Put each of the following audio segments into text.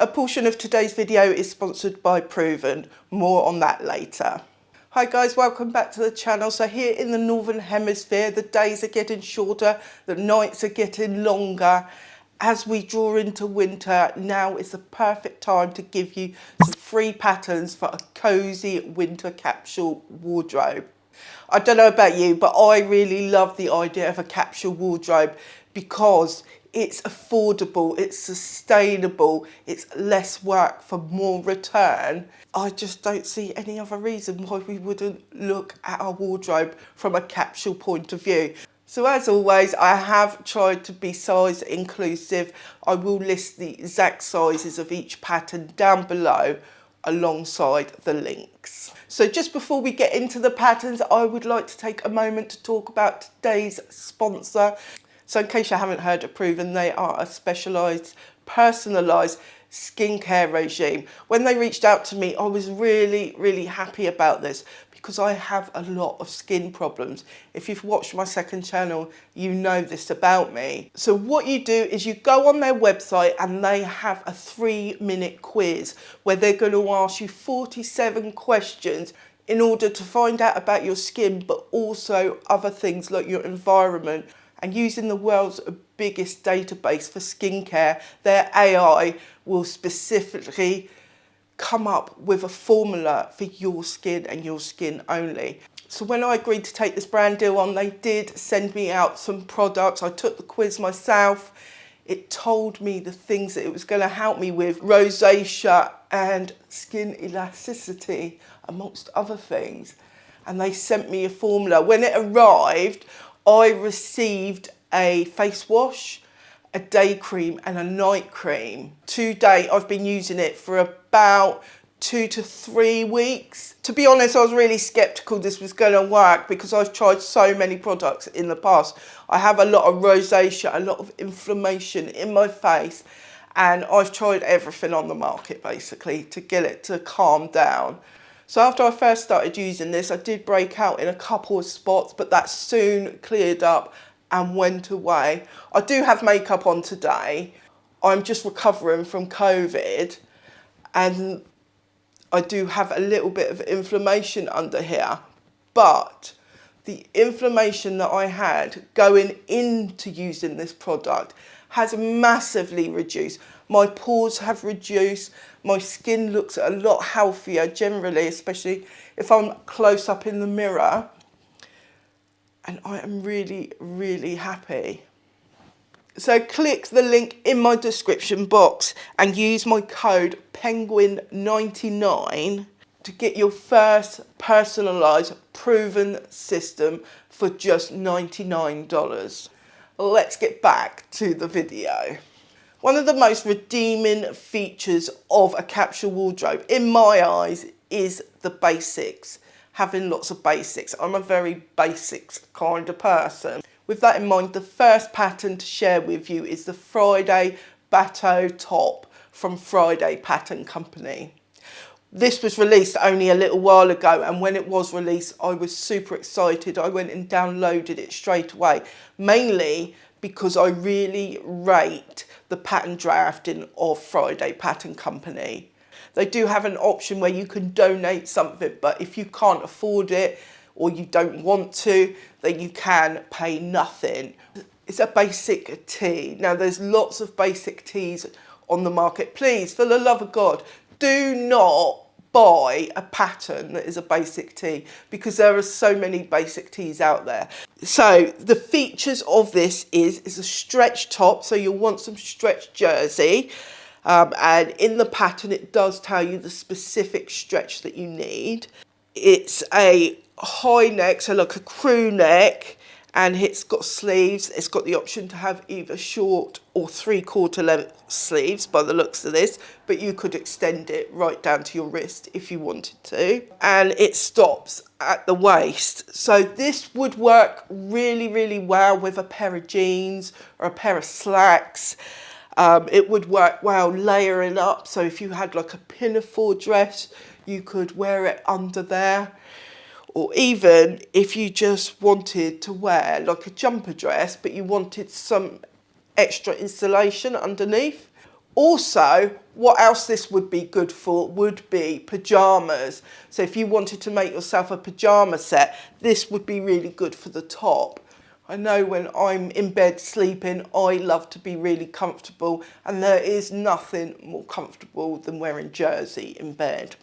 A portion of today's video is sponsored by Proven. More on that later. Hi guys, welcome back to the channel. So here in the Northern Hemisphere, the days are getting shorter, the nights are getting longer. As we draw into winter, now is the perfect time to give you some free patterns for a cozy winter capsule wardrobe. I don't know about you, but I really love the idea of a capsule wardrobe because it's affordable, it's sustainable, it's less work for more return. I just don't see any other reason why we wouldn't look at our wardrobe from a capsule point of view. So as always, I have tried to be size inclusive. I will list the exact sizes of each pattern down below alongside the links. So just before we get into the patterns, I would like to take a moment to talk about today's sponsor. So in case you haven't heard of Proven, they are a specialised, personalised skincare regime. When they reached out to me, I was really happy about this because I have a lot of skin problems. If you've watched my second channel, you know this about me. So what you do is you go on their website and they have a 3-minute quiz where they're going to ask you 47 questions in order to find out about your skin, but also other things like your environment. And using the world's biggest database for skincare, their AI will specifically come up with a formula for your skin and your skin only. So when I agreed to take this brand deal on, they did send me out some products. I took the quiz myself. It told me the things that it was going to help me with: rosacea and skin elasticity, amongst other things. And they sent me a formula. When it arrived, I received a face wash, a day cream and a night cream. To date, I've been using it for about 2 to 3 weeks. To be honest, I was really skeptical this was going to work because I've tried so many products in the past. I have a lot of rosacea, a lot of inflammation in my face, and I've tried everything on the market basically to get it to calm down. So after I first started using this, I did break out in a couple of spots, but that soon cleared up and went away. I do have makeup on today. I'm just recovering from COVID and I do have a little bit of inflammation under here, but the inflammation that I had going into using this product has massively reduced. My pores have reduced. My skin looks a lot healthier generally, especially if I'm close up in the mirror. And I am really happy. So click the link in my description box and use my code PENGUIN99 to get your first personalised Proven system for just $99. Let's get back to the video. One of the most redeeming features of a capsule wardrobe, in my eyes, is the basics. Having lots of basics. I'm a very basics kind of person. With that in mind, the first pattern to share with you is the Friday Bateau top from Friday Pattern Company. This was released only a little while ago, and when it was released, I was super excited. I went and downloaded it straight away, mainly because I really rate the pattern drafting of Friday Pattern Company. They do have an option where you can donate something, but if you can't afford it or you don't want to, then you can pay nothing. It's a basic tee. Now there's lots of basic tees on the market. Please, for the love of God, do not buy a pattern that is a basic tee because there are so many basic tees out there. So the features of this is a stretch top, so you'll want some stretch jersey. And in the pattern, it does tell you the specific stretch that you need. It's a high neck, so like a crew neck, and it's got sleeves. It's got the option to have either short or 3/4 length sleeves by the looks of this, but you could extend it right down to your wrist if you wanted to. And it stops at the waist. So this would work really well with a pair of jeans or a pair of slacks. It would work well layering up, so if you had like a pinafore dress, you could wear it under there. Or even if you just wanted to wear like a jumper dress, but you wanted some extra insulation underneath, Also, what else this would be good for would be pyjamas. So if you wanted to make yourself a pyjama set, this would be really good for the top. I know when I'm in bed sleeping, I love to be really comfortable, and there is nothing more comfortable than wearing jersey in bed.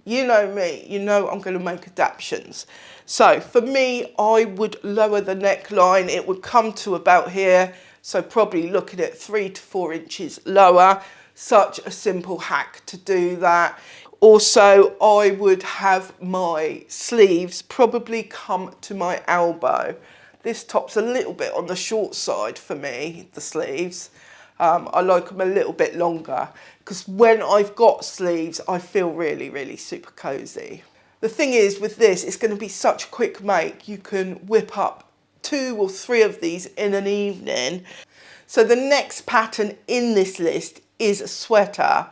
You know me, you know I'm going to make adaptations. So for me, I would lower the neckline. It would come to about here. So probably looking at 3 to 4 inches lower. Such a simple hack to do that. Also, I would have my sleeves probably come to my elbow. This top's a little bit on the short side for me, the sleeves. I like them a little bit longer because when I've got sleeves, I feel really, really super cozy. The thing is with this, it's going to be such a quick make. You can whip up 2 or 3 of these in an evening. So the next pattern in this list is a sweater,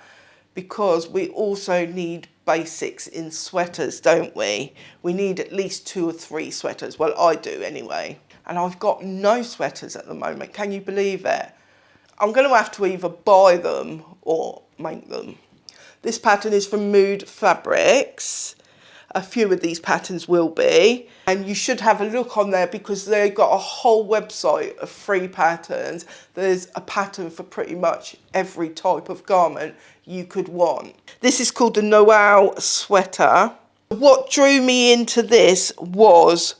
because we also need basics in sweaters, don't we? We need at least 2 or 3 sweaters. Well, I do anyway. And I've got no sweaters at the moment. Can you believe it? I'm going to have to either buy them or make them. This pattern is from Mood Fabrics. A few of these patterns will be. And you should have a look on there because they've got a whole website of free patterns. There's a pattern for pretty much every type of garment you could want. This is called the Noel sweater. What drew me into this was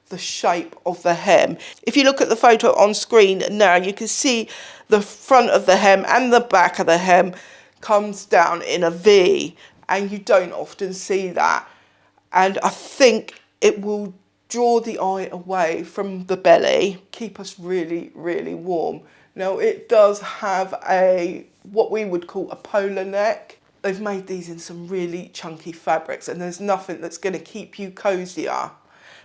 the shape of the hem. If you look at the photo on screen now, you can see the front of the hem and the back of the hem comes down in a V, and you don't often see that. And I think it will draw the eye away from the belly, keep us really, really warm. Now it does have what we would call a polar neck. They've made these in some really chunky fabrics, and there's nothing that's going to keep you cozier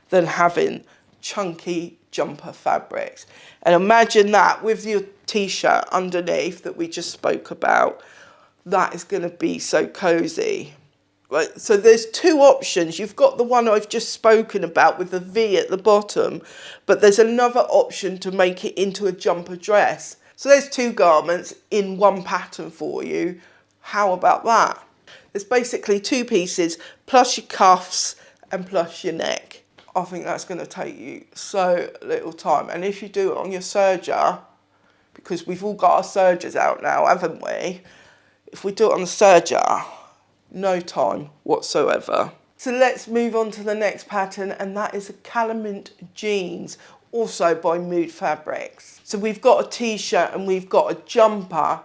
than having chunky jumper fabrics. And imagine that with your t-shirt underneath that we just spoke about. That is going to be so cozy. Right, so there's 2 options. You've got the one I've just spoken about with the V at the bottom, but there's another option to make it into a jumper dress. So there's 2 garments in one pattern for you. How about that? There's basically 2 pieces plus your cuffs and plus your neck. I think that's going to take you so little time. And if you do it on your serger, because we've all got our sergers out now, haven't we? If we do it on the serger, no time whatsoever. So let's move on to the next pattern, and that is a Calamint jeans, also by Mood Fabrics. So we've got a t-shirt and we've got a jumper.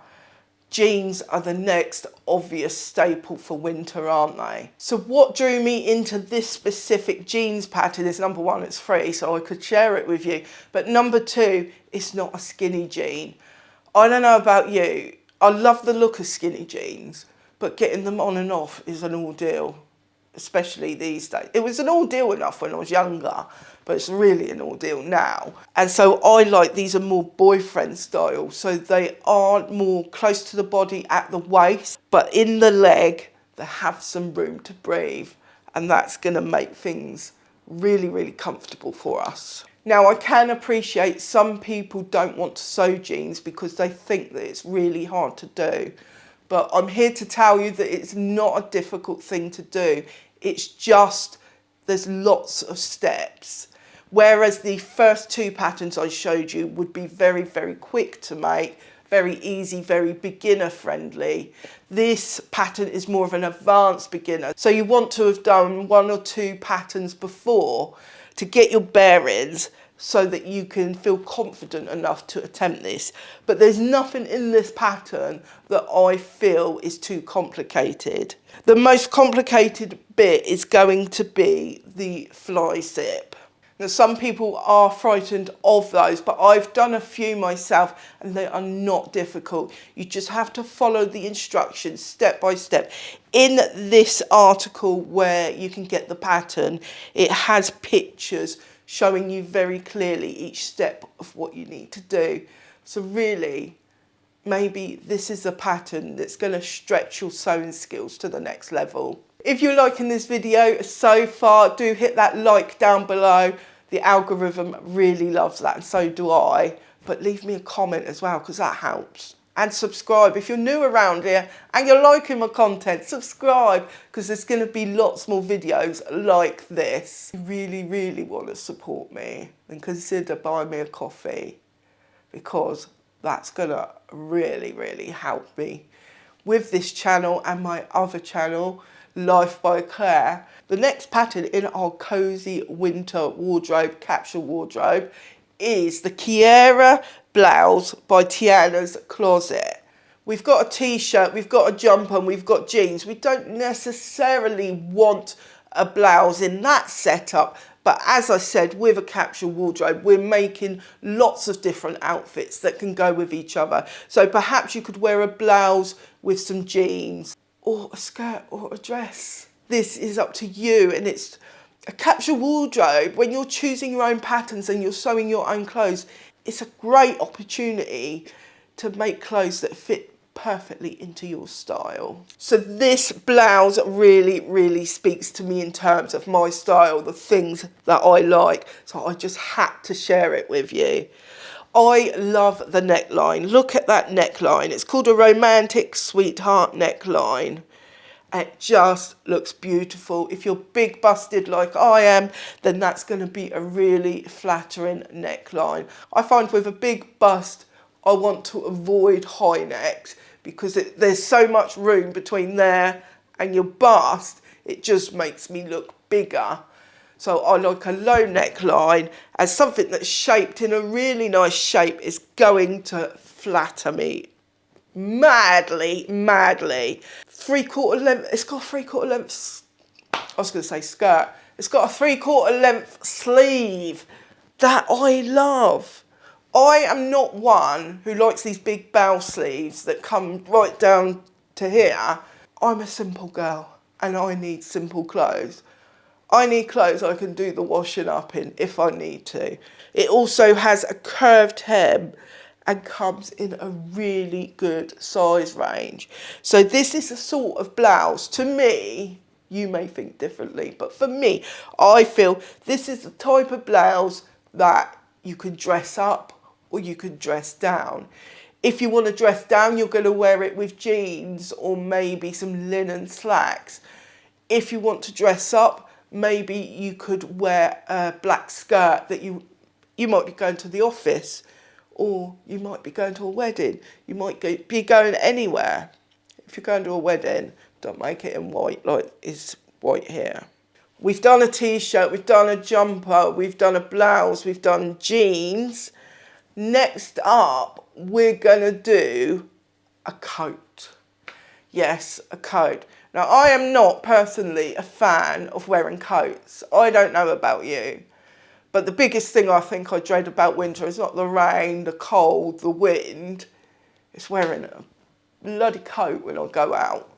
Jeans are the next obvious staple for winter, aren't they? So what drew me into this specific jeans pattern is, number 1, it's free, so I could share it with you. But number 2, it's not a skinny jean. I don't know about you, I love the look of skinny jeans, but getting them on and off is an ordeal, especially these days. It was an ordeal enough when I was younger, but it's really an ordeal now. And so I like these are more boyfriend style. So they are more close to the body at the waist, but in the leg, they have some room to breathe. And that's gonna make things really, really comfortable for us. Now, I can appreciate some people don't want to sew jeans because they think that it's really hard to do. But I'm here to tell you that it's not a difficult thing to do. It's just, there's lots of steps. Whereas the first 2 patterns I showed you would be very, very quick to make, very easy, very beginner friendly. This pattern is more of an advanced beginner. So you want to have done 1 or 2 patterns before to get your bearings so that you can feel confident enough to attempt this. But there's nothing in this pattern that I feel is too complicated. The most complicated bit is going to be the fly zip. Now, some people are frightened of those, but I've done a few myself and they are not difficult. You just have to follow the instructions step by step. In this article where you can get the pattern, it has pictures showing you very clearly each step of what you need to do. So really, maybe this is a pattern that's going to stretch your sewing skills to the next level. If you're liking this video so far, do hit that like down below. The algorithm really loves that, and so do I. But leave me a comment as well, because that helps. and subscribe. If you're new around here and you're liking my content, subscribe, because there's going to be lots more videos like this. If you really, really want to support me, then consider buying me a coffee, because that's going to really, really help me with this channel and my other channel, Life by Claire. The next pattern in our Cosy winter wardrobe, capsule wardrobe, is the Kiera blouse by Tiana's Closet. We've got a t-shirt, we've got a jumper, and we've got jeans. We don't necessarily want a blouse in that setup, but as I said, with a capsule wardrobe, we're making lots of different outfits that can go with each other. So perhaps you could wear a blouse with some jeans, or a skirt, or a dress. This is up to you, and it's a capsule wardrobe. When you're choosing your own patterns and you're sewing your own clothes, it's a great opportunity to make clothes that fit perfectly into your style. So this blouse really, really speaks to me in terms of my style, the things that I like. So I just had to share it with you. I love the neckline. Look at that neckline. It's called a romantic sweetheart neckline. It just looks beautiful. If you're big busted like I am, then that's going to be a really flattering neckline. I find with a big bust, I want to avoid high necks, because there's so much room between there and your bust. It just makes me look bigger. So I like a low neckline, as something that's shaped in a really nice shape is going to flatter me madly, madly. 3/4 length, it's got a 3/4 length, I was going to say skirt. It's got a 3/4 length sleeve that I love. I am not one who likes these big bow sleeves that come right down to here. I'm a simple girl and I need simple clothes. I need clothes I can do the washing up in if I need to. It also has a curved hem and comes in a really good size range. So this is a sort of blouse, to me, you may think differently, but for me, I feel this is the type of blouse that you can dress up or you can dress down. If you want to dress down, you're going to wear it with jeans or maybe some linen slacks. If you want to dress up, maybe you could wear a black skirt that you might be going to the office, or you might be going to a wedding. You might be going anywhere. If you're going to a wedding, don't make it in white like it's white here. We've done a t-shirt, we've done a jumper, we've done a blouse, we've done jeans. Next up, we're going to do a coat. Yes, a coat. Now, I am not personally a fan of wearing coats. I don't know about you. But the biggest thing I think I dread about winter is not the rain, the cold, the wind. It's wearing a bloody coat when I go out.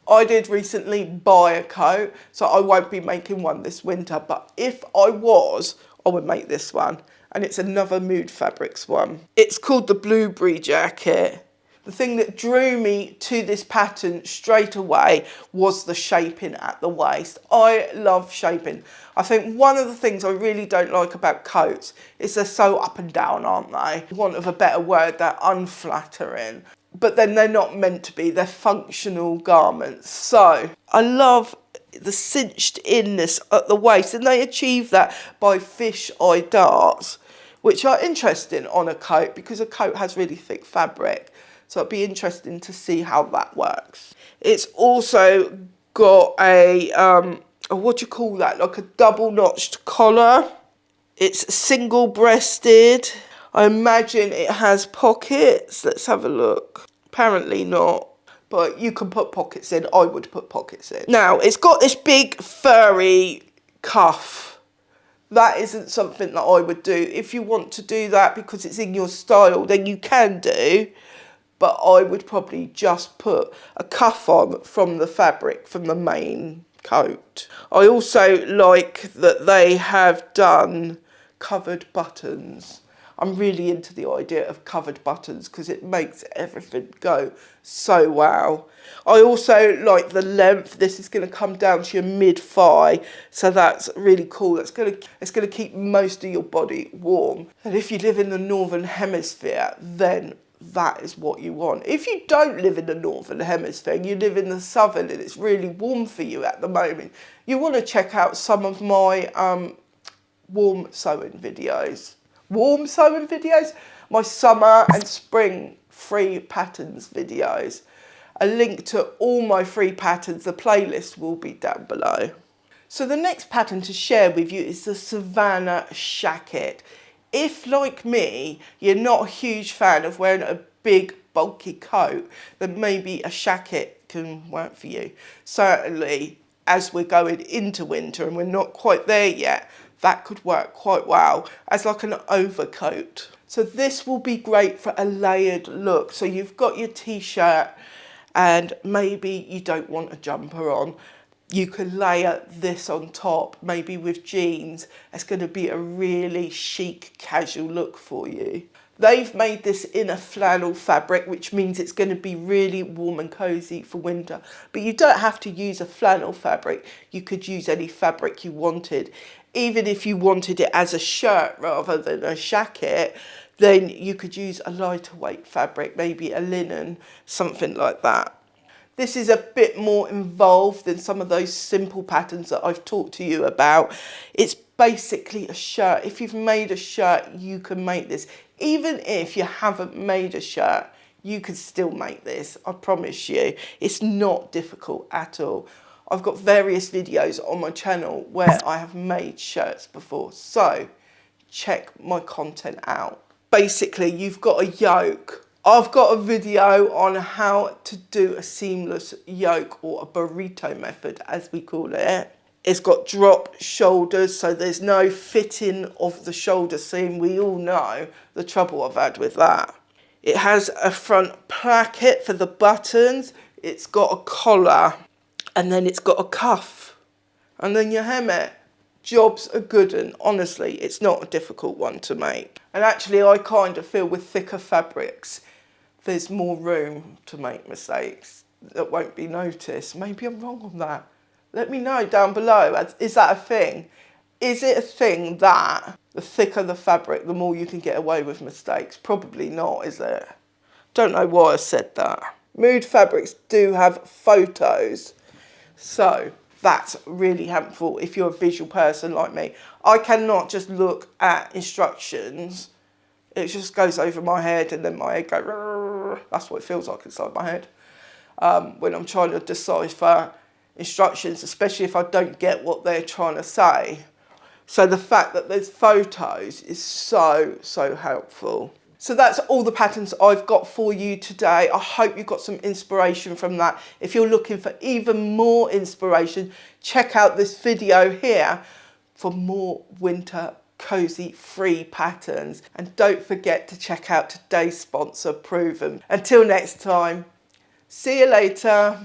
I did recently buy a coat, so I won't be making one this winter. But if I was, I would make this one. And it's another Mood Fabrics one. It's called the Blueberry Jacket. The thing that drew me to this pattern straight away was the shaping at the waist. I love shaping. I think one of the things I really don't like about coats is they're so up and down, aren't they? For want of a better word, they're unflattering. But then they're not meant to be. They're functional garments. So I love the cinched inness at the waist, and they achieve that by fisheye darts, which are interesting on a coat because a coat has really thick fabric. So it'd be interesting to see how that works. It's also got a what do you call that? Like a double notched collar. It's single breasted. I imagine it has pockets. Let's have a look. Apparently not. But you can put pockets in. I would put pockets in. Now, it's got this big furry cuff. That isn't something that I would do. If you want to do that because it's in your style, then you can do. But I would probably just put a cuff on from the fabric, from the main coat. I also like that they have done covered buttons. I'm really into the idea of covered buttons because it makes everything go so well. I also like the length. This is going to come down to your mid-thigh, so that's really cool. It's going to keep most of your body warm. And if you live in the Northern Hemisphere, then that is what you want. If you don't live in the Northern Hemisphere, you live in the Southern and it's really warm for you at the moment, you want to check out some of my warm sewing videos. Warm sewing videos? My summer and spring free patterns videos. A link to all my free patterns, the playlist will be down below. So the next pattern to share with you is the Savannah Shacket. If, like me, you're not a huge fan of wearing a big bulky coat, then maybe a shacket can work for you. Certainly, as we're going into winter and we're not quite there yet, that could work quite well as like an overcoat. So this will be great for a layered look. So you've got your t-shirt and maybe you don't want a jumper on. You can layer this on top, maybe with jeans. It's going to be a really chic, casual look for you. They've made this in a flannel fabric, which means it's going to be really warm and cozy for winter. But you don't have to use a flannel fabric. You could use any fabric you wanted. Even if you wanted it as a shirt rather than a jacket, then you could use a lighter weight fabric, maybe a linen, something like that. This is a bit more involved than some of those simple patterns that I've talked to you about. It's basically a shirt. If you've made a shirt, you can make this. Even if you haven't made a shirt, you can still make this. I promise you. It's not difficult at all. I've got various videos on my channel where I have made shirts before. So check my content out. Basically, you've got a yoke. I've got a video on how to do a seamless yoke, or a burrito method as we call it. It's got drop shoulders, so there's no fitting of the shoulder seam. We all know the trouble I've had with that. It has a front placket for the buttons. It's got a collar, and then it's got a cuff, and then you hem it. Jobs are good, and honestly, it's not a difficult one to make. And actually, I kind of feel with thicker fabrics, there's more room to make mistakes that won't be noticed. Maybe I'm wrong on that. Let me know down below. Is that a thing? Is it a thing that the thicker the fabric, the more you can get away with mistakes? Probably not, is it? Don't know why I said that. Mood fabrics do have photos, so that's really helpful if you're a visual person like me. I cannot just look at instructions. It just goes over my head and then my head goes, that's what it feels like inside my head when I'm trying to decipher instructions, especially if I don't get what they're trying to say. So the fact that there's photos is so helpful. So that's all the patterns I've got for you today. I hope you got some inspiration from that. If you're looking for even more inspiration, check out this video here for more winter cozy free patterns, and don't forget to check out today's sponsor, Proven. Until next time, see you later.